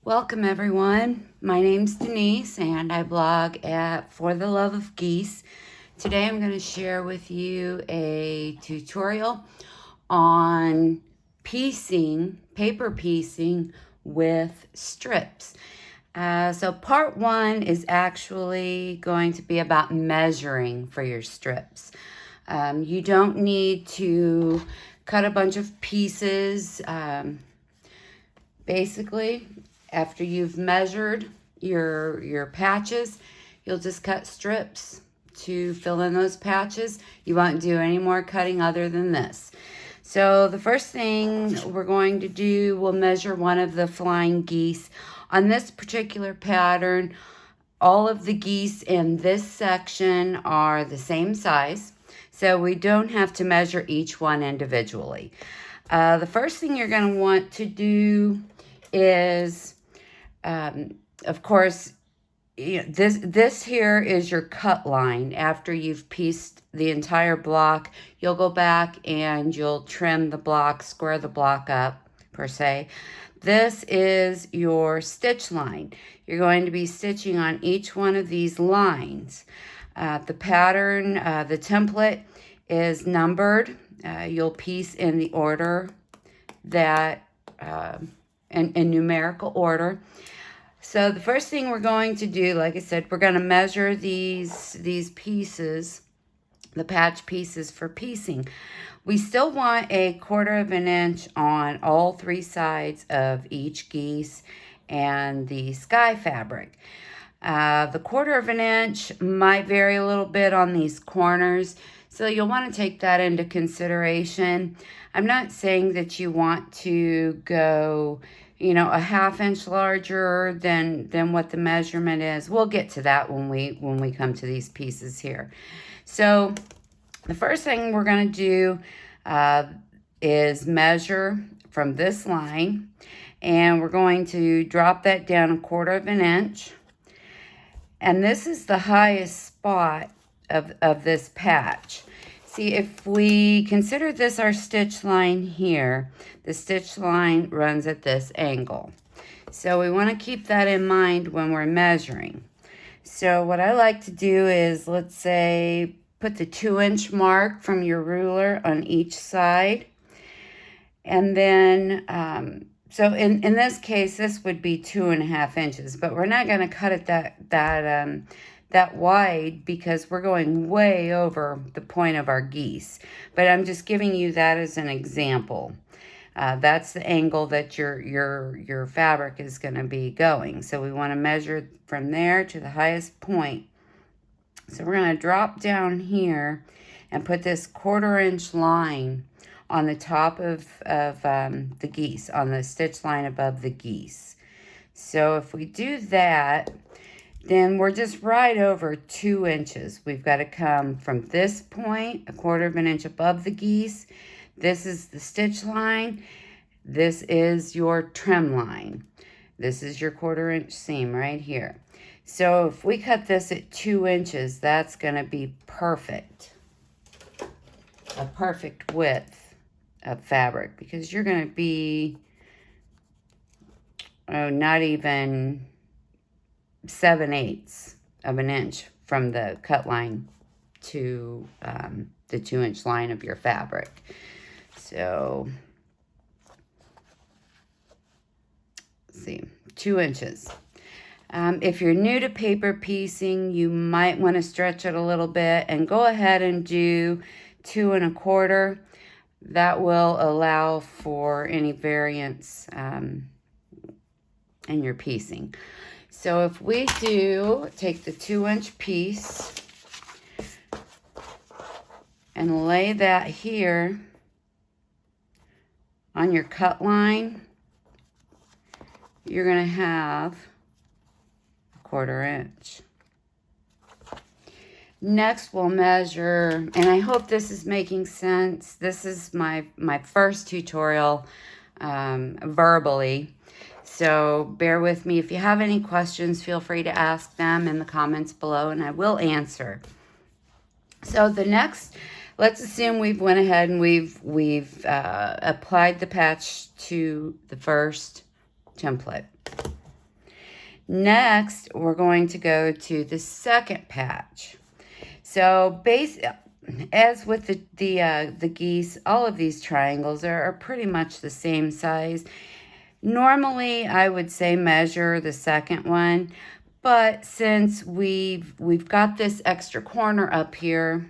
Welcome everyone. My name's Denise and I blog at For the Love of Geese. Today I'm going to share with you a tutorial on paper piecing with strips. So part one is actually going to be about measuring for your strips. You don't need to cut a bunch of pieces. Basically, after you've measured your patches, you'll just cut strips to fill in those patches. You won't do any more cutting other than this. So the first thing we're going to do, we'll measure one of the flying geese. On this particular pattern, all of the geese in this section are the same size, so we don't have to measure each one individually. The first thing you're going to want to do is, of course, this here is your cut line. After you've pieced the entire block, you'll go back and you'll trim the block, square the block up, per se. This is your stitch line. You're going to be stitching on each one of these lines. The pattern, the template is numbered. You'll piece in the order that, in numerical order. So the first thing we're going to do, like I said, we're going to measure these pieces, the patch pieces for piecing. We still want 1/4 inch on all three sides of each geese and the sky fabric. The 1/4 inch might vary a little bit on these corners, so you'll want to take that into consideration. I'm not saying that you want to go, a 1/2 inch larger than what the measurement is. We'll get to that when we come to these pieces here. So the first thing we're going to do is measure from this line, and we're going to drop that down 1/4 inch. And this is the highest spot of this patch. See, if we consider this our stitch line here, the stitch line runs at this angle. So we want to keep that in mind when we're measuring. So what I like to do is, let's say, put the 2-inch mark from your ruler on each side. And then, so in this case, this would be 2.5 inches, but we're not going to cut it that wide because we're going way over the point of our geese. But I'm just giving you that as an example. That's the angle that your fabric is going to be going. So we want to measure from there to the highest point. So we're going to drop down here and put this 1/4 inch line on the top of the geese, on the stitch line above the geese. So if we do that, then we're just right over 2 inches. We've got to come from this point, 1/4 inch above the geese. This is the stitch line. This is your trim line. This is your 1/4 inch seam right here. So if we cut this at 2 inches, that's going to be perfect. A perfect width of fabric, because you're going to be, not even 7/8 of an inch from the cut line to the 2-inch line of your fabric. So, let's see, 2 inches. If you're new to paper piecing, you might want to stretch it a little bit and go ahead and do 2 1/4. That will allow for any variance in your piecing. So if we take the 2-inch piece and lay that here on your cut line, you're going to have 1/4 inch. Next, we'll measure, and I hope this is making sense. This is my first tutorial verbally. So bear with me. If you have any questions, feel free to ask them in the comments below, and I will answer. So the next, let's assume we've went ahead and we've applied the patch to the first template. Next, we're going to go to the second patch. So as with the geese, all of these triangles are pretty much the same size. Normally, I would say measure the second one, but since we've got this extra corner up here,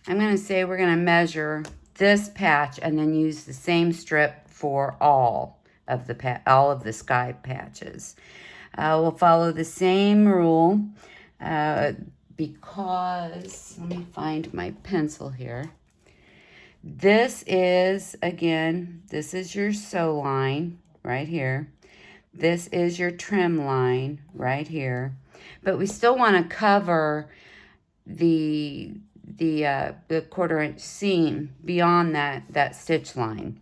I'm going to say we're going to measure this patch and then use the same strip for all of the sky patches. We'll follow the same rule because, let me find my pencil here. This is, again, this is your sew line right here. This is your trim line right here. But we still want to cover the 1/4 inch seam beyond that stitch line.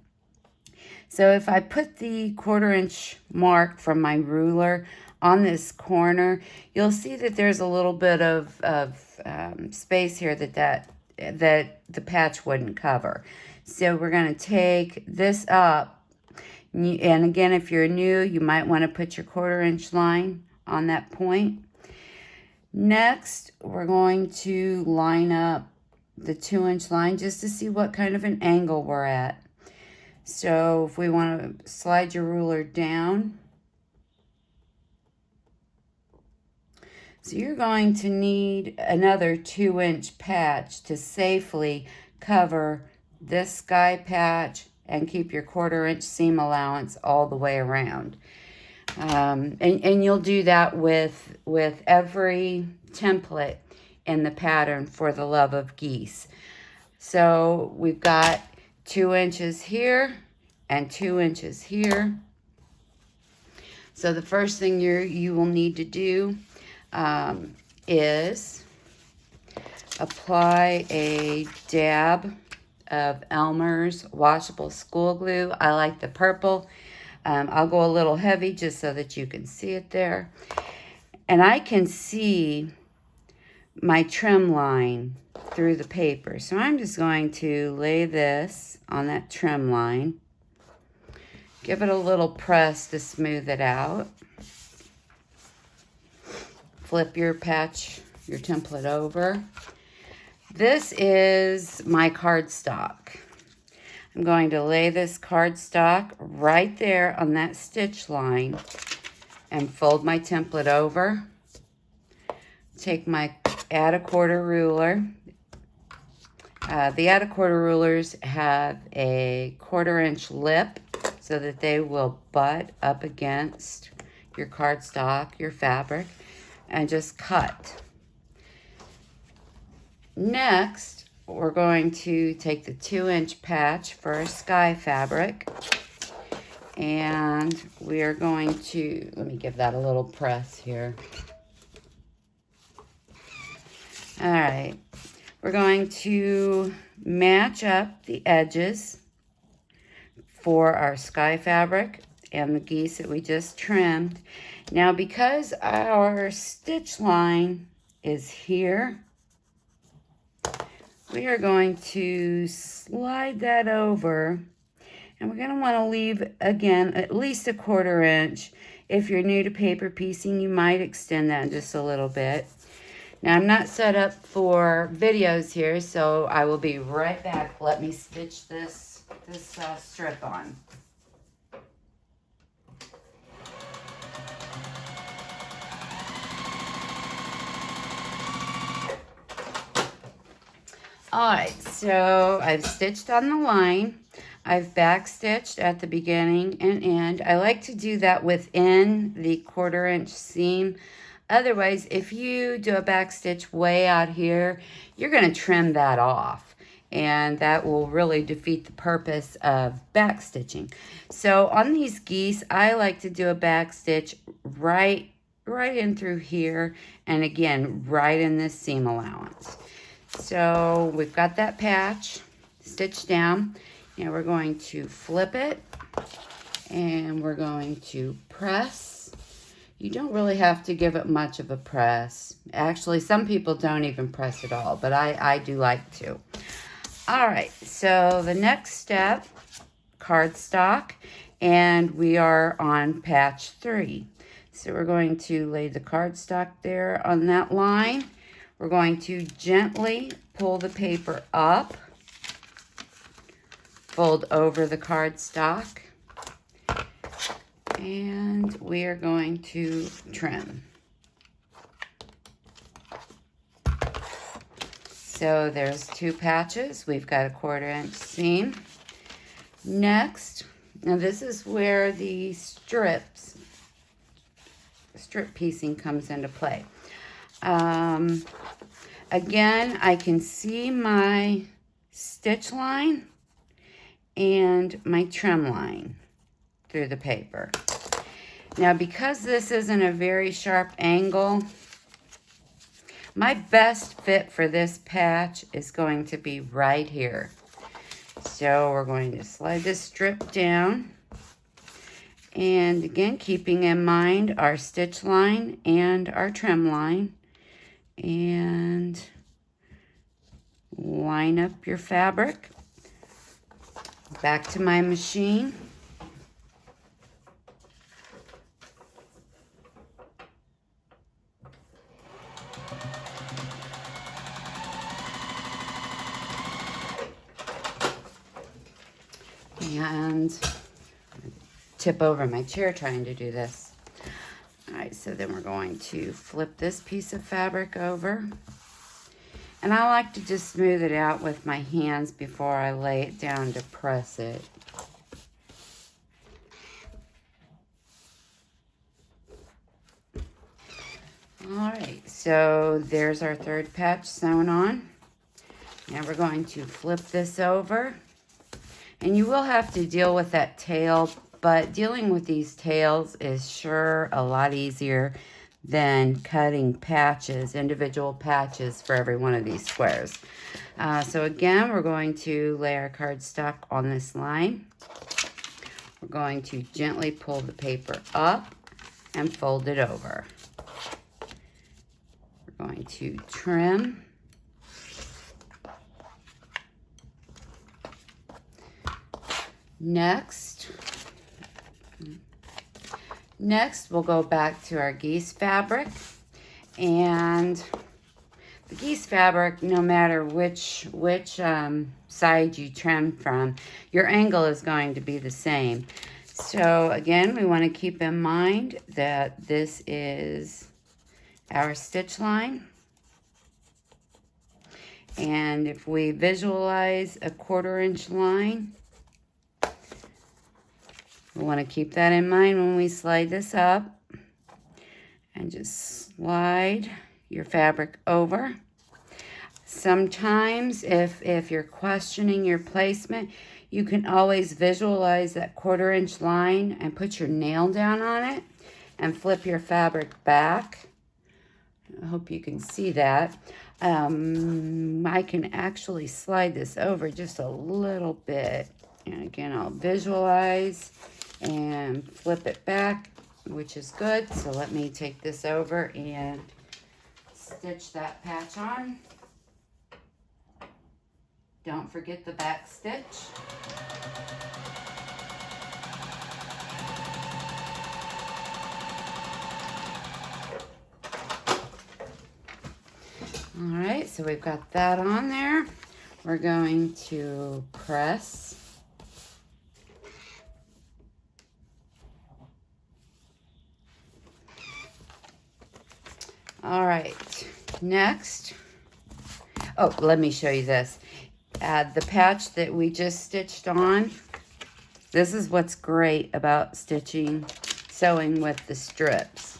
So if I put the 1/4 inch mark from my ruler on this corner, you'll see that there's a little bit of space here that the patch wouldn't cover. So we're going to take this up. And again, if you're new, you might want to put your 1/4 inch line on that point. Next, we're going to line up the 2 inch line just to see what kind of an angle we're at. So if we want to slide your ruler down, so you're going to need another 2 inch patch to safely cover this sky patch and keep your 1/4 inch seam allowance all the way around. And you'll do that with every template in the pattern for the Love of Geese. So we've got 2 inches here and 2 inches here. So the first thing you will need to do is apply a dab of Elmer's washable school glue. I like the purple. I'll go a little heavy just so that you can see it there. And I can see my trim line through the paper. So I'm just going to lay this on that trim line. Give it a little press to smooth it out. Flip your patch, your template over. This is my cardstock. I'm going to lay this cardstock right there on that stitch line and fold my template over. Take my add a quarter ruler. The add a quarter rulers have a 1/4 inch lip so that they will butt up against your cardstock, your fabric, and just cut. Next, we're going to take the 2 inch patch for our sky fabric, and we are going to, let me give that a little press here. All right, we're going to match up the edges for our sky fabric and the geese that we just trimmed. Now, because our stitch line is here, we are going to slide that over, and we're going to want to leave, again, at least a 1/4 inch. If you're new to paper piecing, you might extend that just a little bit. Now, I'm not set up for videos here, so I will be right back. Let me stitch this strip on. All right, so I've stitched on the line. I've back stitched at the beginning and end. I like to do that within the 1/4 inch seam. Otherwise, if you do a back stitch way out here, you're going to trim that off, and that will really defeat the purpose of back stitching. So on these geese, I like to do a back stitch right in through here, and again, right in this seam allowance. So we've got that patch stitched down. Now we're going to flip it, and we're going to press. You don't really have to give it much of a press. Actually, some people don't even press at all, but I do like to. All right, so the next step, cardstock, and we are on patch 3. so we're going to lay the cardstock there on that line. We're going to gently pull the paper up, fold over the cardstock, and we are going to trim. So there's 2 patches. We've got a 1/4 inch seam. Next, now this is where the strip piecing comes into play. Again, I can see my stitch line and my trim line through the paper. Now, because this isn't a very sharp angle, my best fit for this patch is going to be right here. So we're going to slide this strip down. And again, keeping in mind our stitch line and our trim line. And line up your fabric. Back to my machine. And tip over my chair trying to do this. All right, so then we're going to flip this piece of fabric over. And I like to just smooth it out with my hands before I lay it down to press it. All right, so there's our 3rd patch sewn on. Now we're going to flip this over. And you will have to deal with that tail, but dealing with these tails is sure a lot easier than cutting patches, individual patches for every one of these squares. So again, we're going to lay our cardstock on this line. We're going to gently pull the paper up and fold it over. We're going to trim. Next, we'll go back to our geese fabric, and the geese fabric, no matter which side you trim from, your angle is going to be the same. So again, we want to keep in mind that this is our stitch line. And if we visualize a 1/4 inch line, we want to keep that in mind when we slide this up. And just slide your fabric over. Sometimes if you're questioning your placement, you can always visualize that 1/4 inch line and put your nail down on it and flip your fabric back. I hope you can see that. I can actually slide this over just a little bit. And again, I'll visualize and flip it back, which is good. So let me take this over and stitch that patch on. Don't forget the back stitch. All right, so we've got that on there. We're going to press. All right, next, oh, let me show you this. The patch that we just stitched on, this is what's great about sewing with the strips.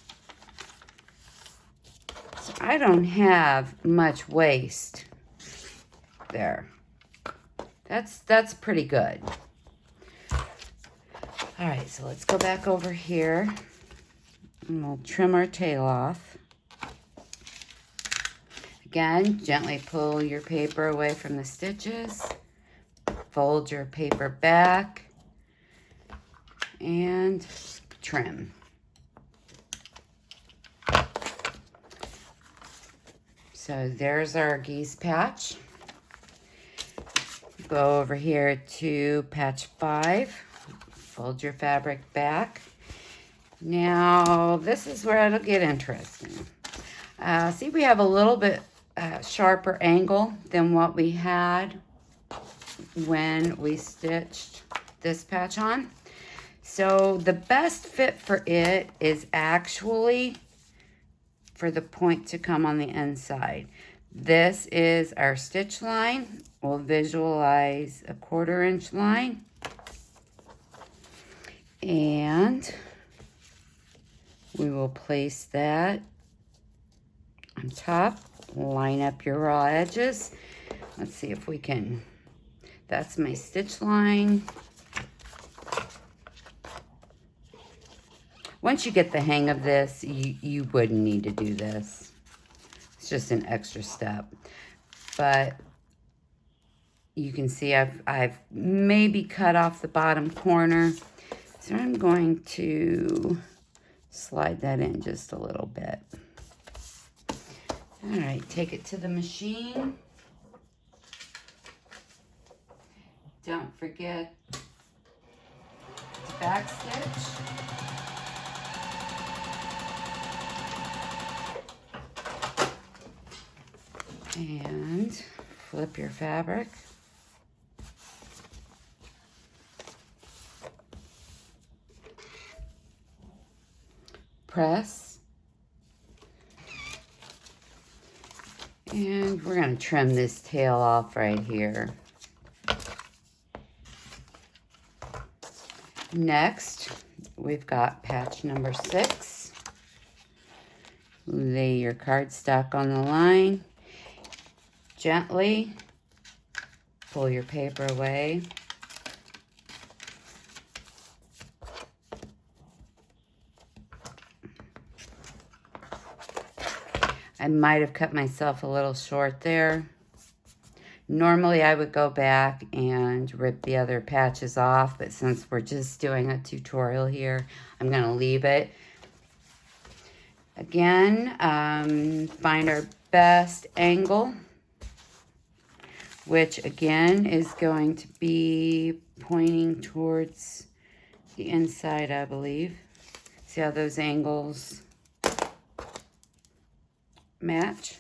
So I don't have much waste there. That's pretty good. All right, so let's go back over here and we'll trim our tail off. Again, gently pull your paper away from the stitches. Fold your paper back and trim. So there's our geese patch. Go over here to patch 5. Fold your fabric back. Now, this is where it'll get interesting. See, we have a little bit sharper angle than what we had when we stitched this patch on. So the best fit for it is actually for the point to come on the inside. This is our stitch line. We'll visualize a 1/4 inch line. And we will place that on top. Line up your raw edges. Let's see if we can. That's my stitch line. Once you get the hang of this, you wouldn't need to do this. It's just an extra step. But you can see I've maybe cut off the bottom corner. So I'm going to slide that in just a little bit. All right, take it to the machine. Don't forget to back stitch. And flip your fabric. Press. And we're going to trim this tail off right here. Next, we've got patch number 6. Lay your cardstock on the line. Gently pull your paper away. I might have cut myself a little short there. Normally I would go back and rip the other patches off, but since we're just doing a tutorial here, I'm going to leave it. Again, find our best angle, which again is going to be pointing towards the inside, I believe. See how those angles match?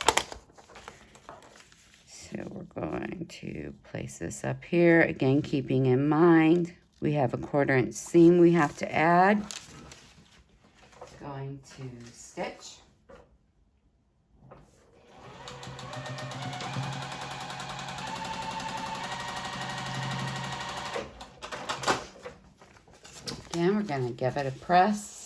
So we're going to place this up here. Again, keeping in mind, we have a 1/4 inch seam we have to add. Going to stitch. Again, we're going to give it a press.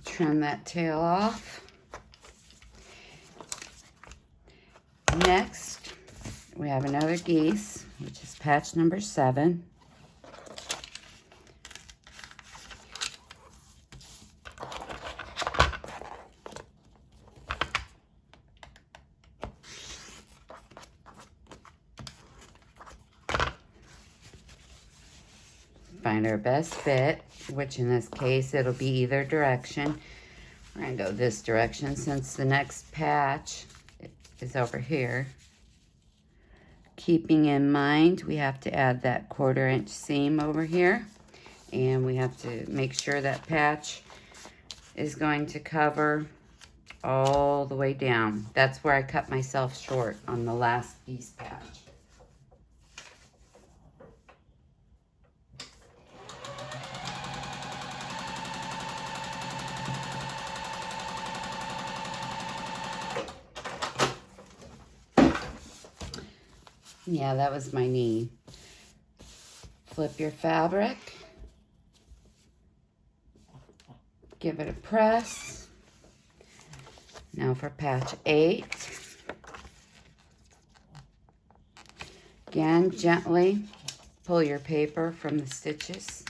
Trim that tail off. Next, we have another geese, which is patch number 7. Find our best fit, which in this case, it'll be either direction. We're going to go this direction since the next patch is over here. Keeping in mind, we have to add that 1/4 inch seam over here. And we have to make sure that patch is going to cover all the way down. That's where I cut myself short on the last geese patch. Yeah, that was my knee. Flip your fabric. Give it a press. Now for patch 8. Again, gently pull your paper from the stitches.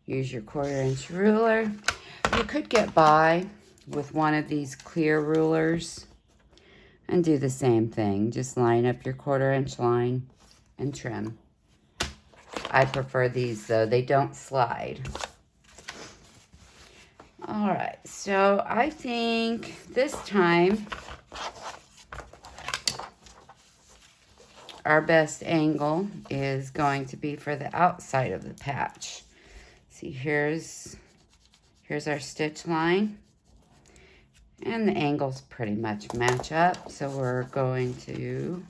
Use your 1/4 inch ruler. You could get by with one of these clear rulers and do the same thing. Just line up your 1/4 inch line and trim. I prefer these though, they don't slide. All right, so I think this time our best angle is going to be for the outside of the patch. See, here's our stitch line, and the angles pretty much match up, so we're going to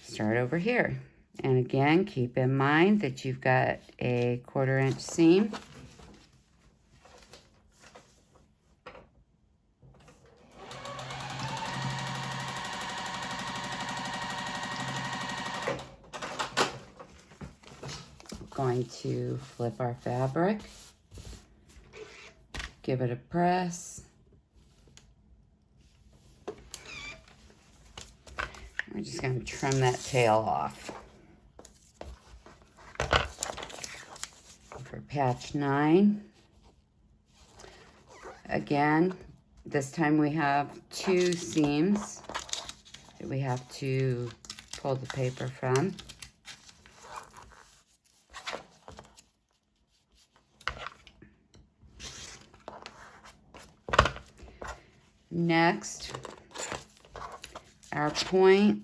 start over here. And again, keep in mind that you've got a 1/4 inch seam. Going to flip our fabric, give it a press. We're just going to trim that tail off. For patch 9, again, this time we have 2 seams that we have to pull the paper from. Next, our point.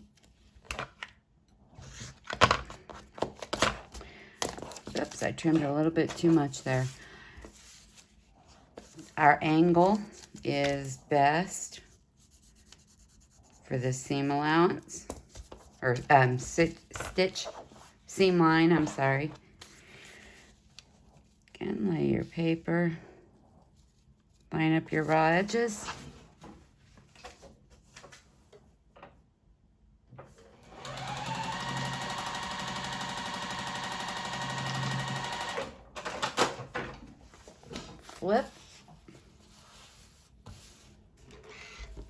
Oops, I trimmed a little bit too much there. Our angle is best for the seam allowance, or stitch seam line, I'm sorry. Again, lay your paper, line up your raw edges. Flip,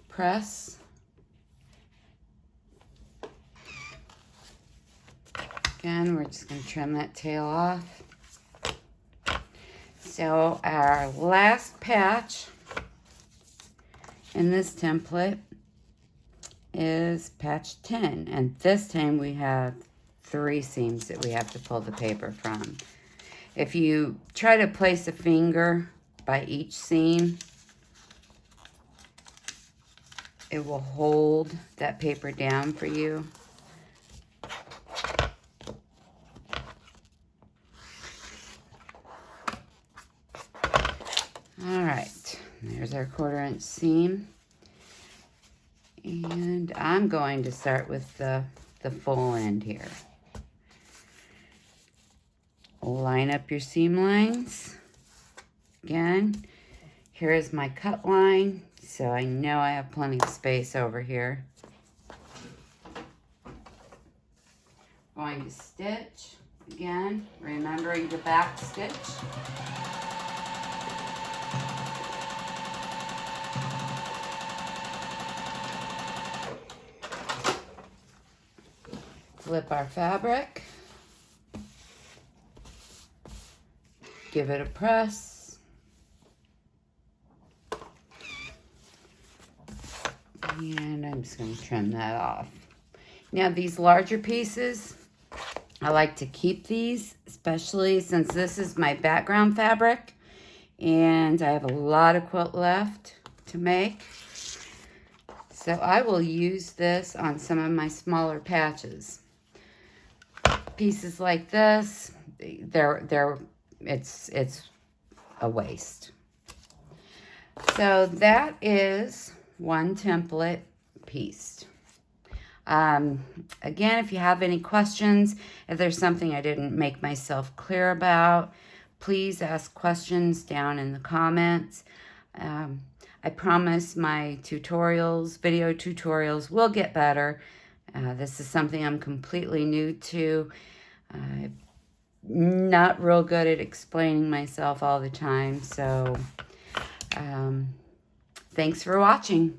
press, again, we're just going to trim that tail off. So our last patch in this template is patch 10, and this time we have 3 seams that we have to pull the paper from. If you try to place a finger by each seam, it will hold that paper down for you. All right, there's our 1/4 inch seam. And I'm going to start with the full end here. Line up your seam lines. Again, here is my cut line, so I know I have plenty of space over here. Going to stitch, again, remembering the back stitch. Flip our fabric. Give it a press. And I'm just going to trim that off. Now these larger pieces, I like to keep these, especially since this is my background fabric and I have a lot of quilt left to make. So I will use this on some of my smaller patches. Pieces like this, it's a waste. So that is one template piece. Again, if you have any questions, if there's something I didn't make myself clear about, please ask questions down in the comments. I promise my tutorials, video tutorials, will get better. This is something I'm completely new to. I'm not real good at explaining myself all the time, so thanks for watching.